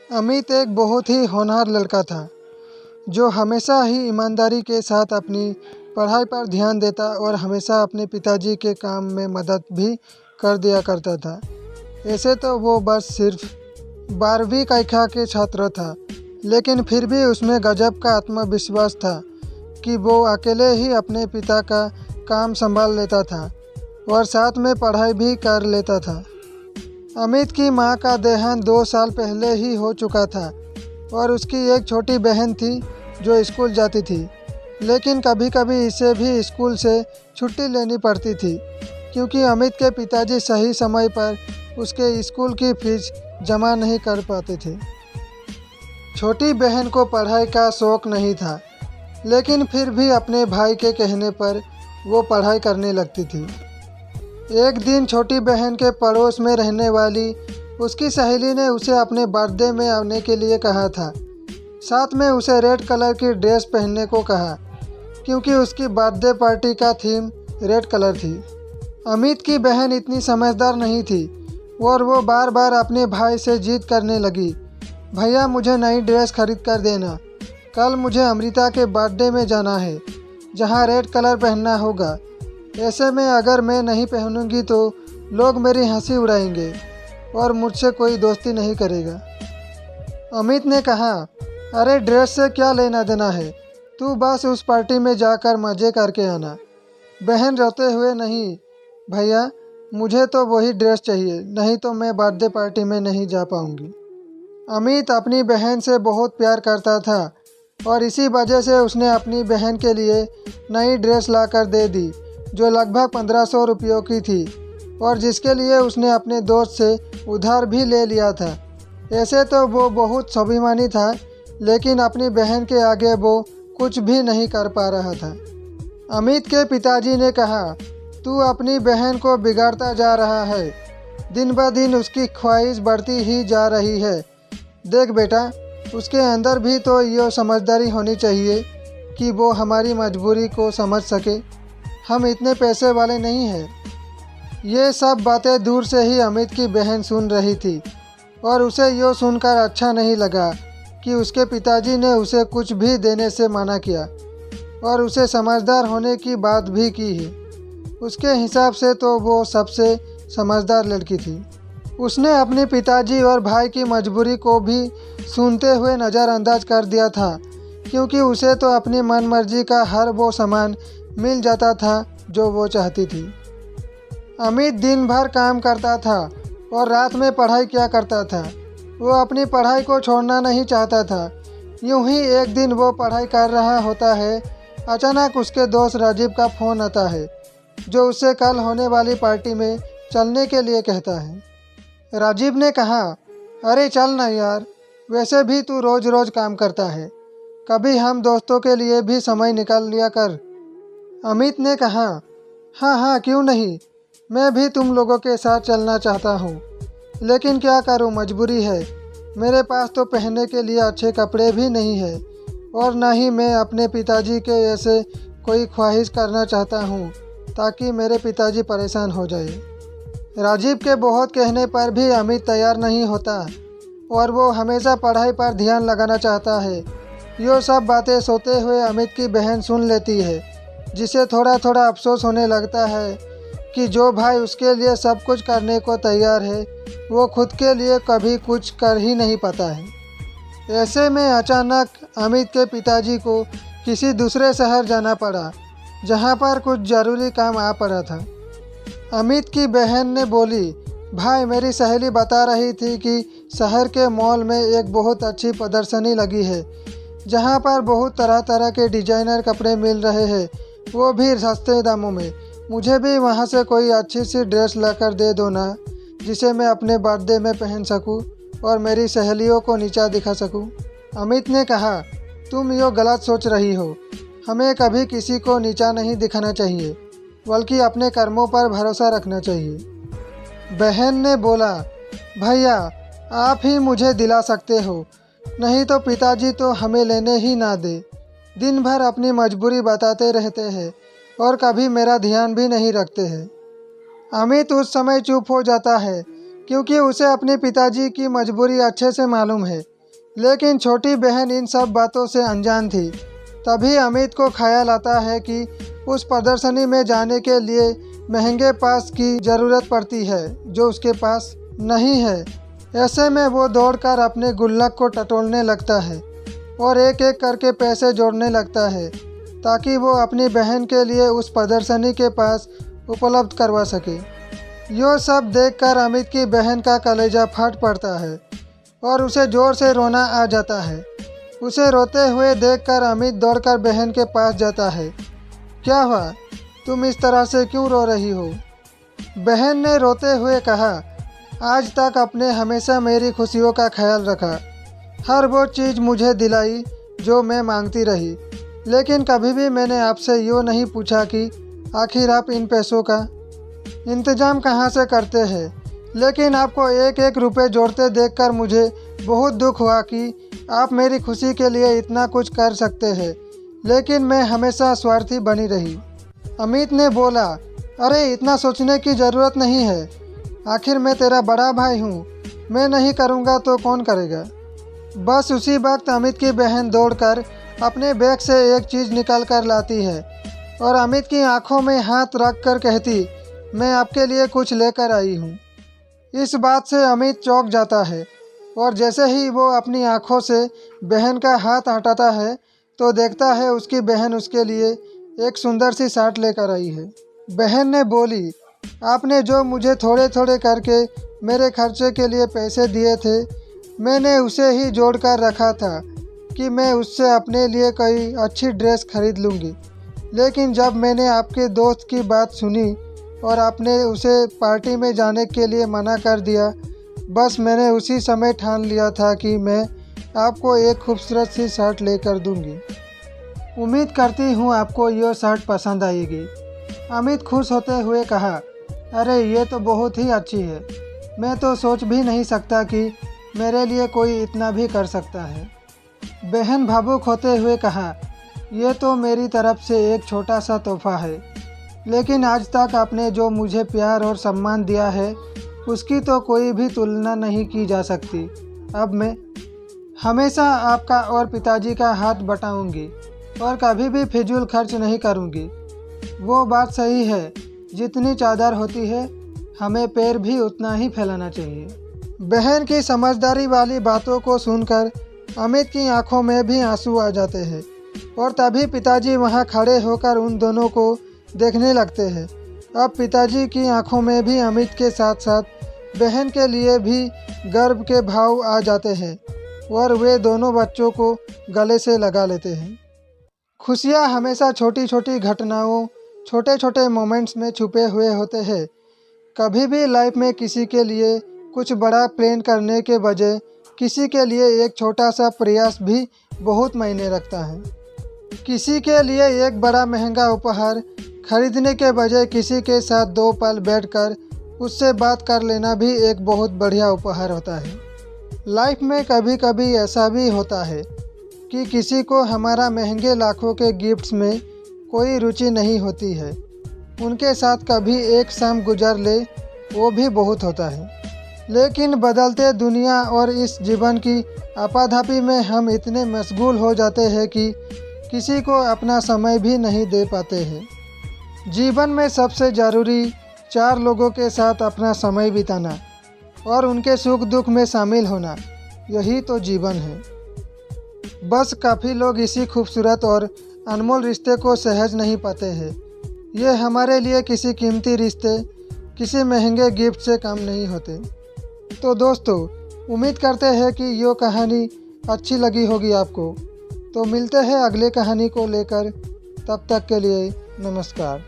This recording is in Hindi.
अमित एक बहुत ही होनहार लड़का था जो हमेशा ही ईमानदारी के साथ अपनी पढ़ाई पर ध्यान देता और हमेशा अपने पिताजी के काम में मदद भी कर दिया करता था। ऐसे तो वो बस सिर्फ 12वीं कक्षा के छात्र था, लेकिन फिर भी उसमें गजब का आत्मविश्वास था कि वो अकेले ही अपने पिता का काम संभाल लेता था और साथ में पढ़ाई भी कर लेता था। अमित की मां का देहांत 2 साल पहले ही हो चुका था और उसकी एक छोटी बहन थी जो स्कूल जाती थी, लेकिन कभी कभी इसे भी स्कूल से छुट्टी लेनी पड़ती थी क्योंकि अमित के पिताजी सही समय पर उसके स्कूल की फीस जमा नहीं कर पाते थे। छोटी बहन को पढ़ाई का शौक़ नहीं था, लेकिन फिर भी अपने भाई के कहने पर वो पढ़ाई करने लगती थी। एक दिन छोटी बहन के पड़ोस में रहने वाली उसकी सहेली ने उसे अपने बर्थडे में आने के लिए कहा था। साथ में उसे रेड कलर की ड्रेस पहनने को कहा क्योंकि उसकी बर्थडे पार्टी का थीम रेड कलर थी। अमित की बहन इतनी समझदार नहीं थी और वो बार बार अपने भाई से जिद करने लगी, भैया मुझे नई ड्रेस खरीद कर देना, कल मुझे अमृता के बर्थडे में जाना है जहाँ रेड कलर पहनना होगा। ऐसे में अगर मैं नहीं पहनूंगी तो लोग मेरी हंसी उड़ाएंगे और मुझसे कोई दोस्ती नहीं करेगा। अमित ने कहा, अरे ड्रेस से क्या लेना देना है, तू बस उस पार्टी में जाकर मज़े करके आना। बहन रोते हुए, नहीं भैया मुझे तो वही ड्रेस चाहिए, नहीं तो मैं बर्थडे पार्टी में नहीं जा पाऊंगी। अमित अपनी बहन से बहुत प्यार करता था और इसी वजह से उसने अपनी बहन के लिए नई ड्रेस लाकर दे दी जो लगभग 1500 रुपयों की थी और जिसके लिए उसने अपने दोस्त से उधार भी ले लिया था। ऐसे तो वो बहुत स्वाभिमानी था, लेकिन अपनी बहन के आगे वो कुछ भी नहीं कर पा रहा था। अमित के पिताजी ने कहा, तू अपनी बहन को बिगाड़ता जा रहा है, दिन ब दिन उसकी ख्वाहिश बढ़ती ही जा रही है। देख बेटा, उसके अंदर भी तो ये समझदारी होनी चाहिए कि वो हमारी मजबूरी को समझ सके। हम इतने पैसे वाले नहीं हैं। ये सब बातें दूर से ही अमित की बहन सुन रही थी और उसे ये सुनकर अच्छा नहीं लगा कि उसके पिताजी ने उसे कुछ भी देने से मना किया और उसे समझदार होने की बात भी की है। उसके हिसाब से तो वो सबसे समझदार लड़की थी। उसने अपने पिताजी और भाई की मजबूरी को भी सुनते हुए नज़रअंदाज कर दिया था क्योंकि उसे तो अपनी मनमर्जी का हर वो सामान मिल जाता था जो वो चाहती थी। अमित दिन भर काम करता था और रात में पढ़ाई किया करता था। वो अपनी पढ़ाई को छोड़ना नहीं चाहता था। यूं ही एक दिन वो पढ़ाई कर रहा होता है, अचानक उसके दोस्त राजीव का फ़ोन आता है जो उससे कल होने वाली पार्टी में चलने के लिए कहता है। राजीव ने कहा, अरे चल ना यार, वैसे भी तू रोज़ रोज़ काम करता है, कभी हम दोस्तों के लिए भी समय निकाल लिया कर। अमित ने कहा, हाँ हाँ क्यों नहीं, मैं भी तुम लोगों के साथ चलना चाहता हूँ, लेकिन क्या करूँ, मजबूरी है। मेरे पास तो पहनने के लिए अच्छे कपड़े भी नहीं है और ना ही मैं अपने पिताजी के ऐसे कोई ख्वाहिश करना चाहता हूँ ताकि मेरे पिताजी परेशान हो जाए। राजीव के बहुत कहने पर भी अमित तैयार नहीं होता और वो हमेशा पढ़ाई पर ध्यान लगाना चाहता है। ये सब बातें सोते हुए अमित की बहन सुन लेती है, जिसे थोड़ा थोड़ा अफसोस होने लगता है कि जो भाई उसके लिए सब कुछ करने को तैयार है वो खुद के लिए कभी कुछ कर ही नहीं पाता है। ऐसे में अचानक अमित के पिताजी को किसी दूसरे शहर जाना पड़ा जहाँ पर कुछ ज़रूरी काम आ पड़ा था। अमित की बहन ने बोली, भाई मेरी सहेली बता रही थी कि शहर के मॉल में एक बहुत अच्छी प्रदर्शनी लगी है जहाँ पर बहुत तरह तरह के डिजाइनर कपड़े मिल रहे हैं, वो भी सस्ते दामों में। मुझे भी वहाँ से कोई अच्छी सी ड्रेस लाकर दे दो ना, जिसे मैं अपने बर्थडे में पहन सकूँ और मेरी सहेलियों को नीचा दिखा सकूँ। अमित ने कहा, तुम यो गलत सोच रही हो, हमें कभी किसी को नीचा नहीं दिखाना चाहिए, बल्कि अपने कर्मों पर भरोसा रखना चाहिए। बहन ने बोला, भैया आप ही मुझे दिला सकते हो, नहीं तो पिताजी तो हमें लेने ही ना दे। दिन भर अपनी मजबूरी बताते रहते हैं और कभी मेरा ध्यान भी नहीं रखते हैं। अमित उस समय चुप हो जाता है क्योंकि उसे अपने पिताजी की मजबूरी अच्छे से मालूम है। लेकिन छोटी बहन इन सब बातों से अनजान थी। तभी अमित को ख्याल आता है कि उस प्रदर्शनी में जाने के लिए महंगे पास की ज़रूरत पड़ती है जो उसके पास नहीं है। ऐसे में वो दौड़कर अपने गुल्लक को टटोलने लगता है और एक एक करके पैसे जोड़ने लगता है ताकि वो अपनी बहन के लिए उस प्रदर्शनी के पास उपलब्ध करवा सके। यो सब देखकर अमित की बहन का कलेजा फट पड़ता है और उसे ज़ोर से रोना आ जाता है। उसे रोते हुए देखकर अमित दौड़कर बहन के पास जाता है। क्या हुआ, तुम इस तरह से क्यों रो रही हो? बहन ने रोते हुए कहा, आज तक आपने हमेशा मेरी खुशियों का ख्याल रखा, हर वो चीज़ मुझे दिलाई जो मैं मांगती रही, लेकिन कभी भी मैंने आपसे यूँ नहीं पूछा कि आखिर आप इन पैसों का इंतज़ाम कहाँ से करते हैं। लेकिन आपको एक एक रुपये जोड़ते देखकर मुझे बहुत दुख हुआ कि आप मेरी खुशी के लिए इतना कुछ कर सकते हैं, लेकिन मैं हमेशा स्वार्थी बनी रही। अमित ने बोला, अरे इतना सोचने की ज़रूरत नहीं है, आखिर मैं तेरा बड़ा भाई हूँ, मैं नहीं करूँगा तो कौन करेगा। बस उसी वक्त अमित की बहन दौड़कर अपने बैग से एक चीज़ निकाल कर लाती है और अमित की आंखों में हाथ रख कर कहती, मैं आपके लिए कुछ लेकर आई हूँ। इस बात से अमित चौंक जाता है और जैसे ही वो अपनी आंखों से बहन का हाथ हटाता है तो देखता है उसकी बहन उसके लिए एक सुंदर सी शर्ट लेकर आई है। बहन ने बोली, आपने जो मुझे थोड़े थोड़े करके मेरे खर्चे के लिए पैसे दिए थे, मैंने उसे ही जोड़ कर रखा था कि मैं उससे अपने लिए कोई अच्छी ड्रेस खरीद लूँगी। लेकिन जब मैंने आपके दोस्त की बात सुनी और आपने उसे पार्टी में जाने के लिए मना कर दिया, बस मैंने उसी समय ठान लिया था कि मैं आपको एक खूबसूरत सी शर्ट लेकर दूंगी। उम्मीद करती हूँ आपको ये शर्ट पसंद आएगी। अमित खुश होते हुए कहा, अरे ये तो बहुत ही अच्छी है, मैं तो सोच भी नहीं सकता कि मेरे लिए कोई इतना भी कर सकता है। बहन भावुक होते हुए कहा, ये तो मेरी तरफ से एक छोटा सा तोहफा है, लेकिन आज तक आपने जो मुझे प्यार और सम्मान दिया है उसकी तो कोई भी तुलना नहीं की जा सकती। अब मैं हमेशा आपका और पिताजी का हाथ बटाऊंगी और कभी भी फिजूल खर्च नहीं करूंगी। वो बात सही है, जितनी चादर होती है हमें पैर भी उतना ही फैलाना चाहिए। बहन की समझदारी वाली बातों को सुनकर अमित की आंखों में भी आंसू आ जाते हैं और तभी पिताजी वहां खड़े होकर उन दोनों को देखने लगते हैं। अब पिताजी की आंखों में भी अमित के साथ साथ बहन के लिए भी गर्व के भाव आ जाते हैं और वे दोनों बच्चों को गले से लगा लेते हैं। खुशियाँ हमेशा छोटी छोटी घटनाओं, छोटे छोटे मोमेंट्स में छुपे हुए होते हैं। कभी भी लाइफ में किसी के लिए कुछ बड़ा प्लान करने के बजाय किसी के लिए एक छोटा सा प्रयास भी बहुत मायने रखता है। किसी के लिए एक बड़ा महंगा उपहार खरीदने के बजाय किसी के साथ 2 पल बैठकर उससे बात कर लेना भी एक बहुत बढ़िया उपहार होता है। लाइफ में कभी कभी ऐसा भी होता है कि किसी को हमारा महंगे लाखों के गिफ्ट्स में कोई रुचि नहीं होती है, उनके साथ कभी एक शाम गुजार ले वो भी बहुत होता है। लेकिन बदलते दुनिया और इस जीवन की आपाधापी में हम इतने मशगूल हो जाते हैं कि किसी को अपना समय भी नहीं दे पाते हैं। जीवन में सबसे ज़रूरी 4 लोगों के साथ अपना समय बिताना और उनके सुख दुख में शामिल होना, यही तो जीवन है। बस काफ़ी लोग इसी खूबसूरत और अनमोल रिश्ते को सहज नहीं पाते हैं। ये हमारे लिए किसी कीमती रिश्ते, किसी महंगे गिफ्ट से कम नहीं होते। तो दोस्तों, उम्मीद करते हैं कि ये कहानी अच्छी लगी होगी आपको। तो मिलते हैं अगले कहानी को लेकर, तब तक के लिए नमस्कार।